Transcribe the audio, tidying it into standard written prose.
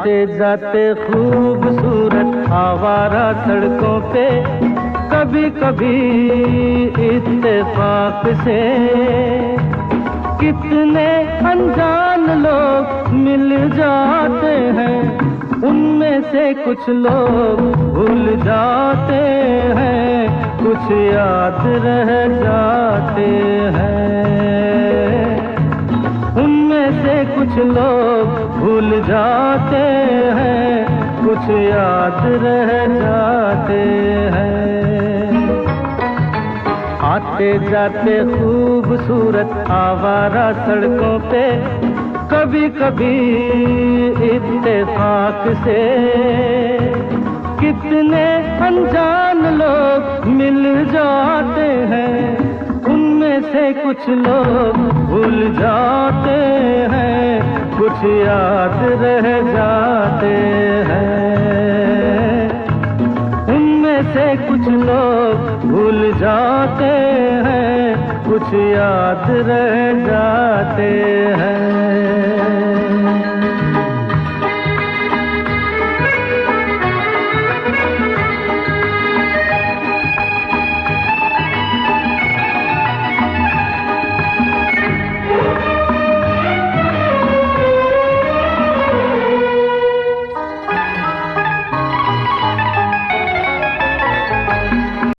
आते जाते खूबसूरत आवारा सड़कों पे कभी कभी इत्तेफाक से कितने अनजान लोग मिल जाते हैं, उनमें से कुछ लोग भूल जाते हैं, कुछ याद रह जाते हैं। उनमें से कुछ लोग भूल जाते हैं, कुछ याद रह जाते हैं। आते जाते खूबसूरत आवारा सड़कों पे कभी कभी इत्तेफाक से कितने अनजान लोग मिल जाते हैं, उनमें से कुछ लोग भूल जाते हैं, कुछ याद रह जाते हैं। उनमें से कुछ लोग भूल जाते हैं, कुछ याद रह जाते हैं।